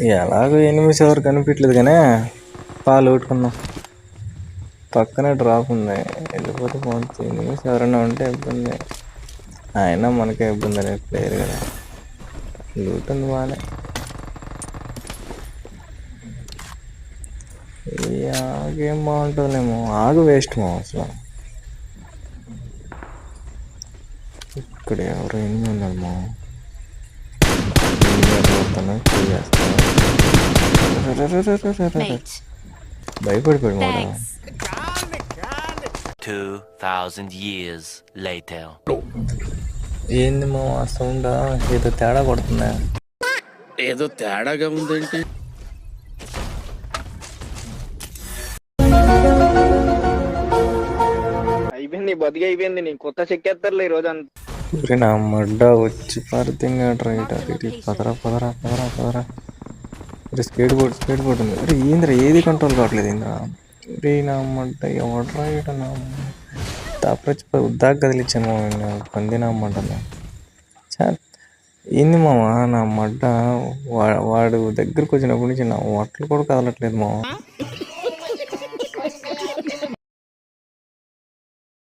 ఎలాగో ఎనిమిస్ ఎవరు కనిపించలేదు కానీ పాలు కొట్టుకుందాం. పక్కనే డ్రాప్ ఉంది, వెళ్ళిపోతే బాగుంటుంది. ఎనిమిస్ ఎవరైనా ఉంటే ఇబ్బంది, అయినా మనకే ఇబ్బంది అనేది ప్లేయర్ కదా. లూట్ ఉంది బాగానే. గేమ్ బాగుంటుందేమో. ఆగు వేస్ట్ మో అసలు. ఇక్కడ ఎవరు ఎన్ని ఉన్నామో భయపడిపోయాడు మాట. 2000 years later. ఏంది మా సౌండ్? ఏదో తేడా కొడుతుందా? ఏదో తేడాగా ఉందేంటి? అయిపోయింది, బతికి అయిపోయింది. నీ కొత్త చెక్కేస్తారులే ఈ రోజు అంతా. నా మడ్డ వచ్చి పారితేంగా రైట్. అది పదరా పదరా పదరా పదరా. స్పీడ్ బోర్డ్ ఉంది. అరే ఏంద్రా ఏది కంట్రోల్ కావట్లేదు ఏంద్రా? రే నా మడ్డ ఎవడ్రా ఇట నా తప్పచ్చి ఉద్దాక కదిలిచ్చాను పంది నా మడ్డలో. ఏంది మామ నా మడ్డ వాడు దగ్గరకు వచ్చినప్పటి నుంచి నా వట్లు కూడా కదలట్లేదు మామ.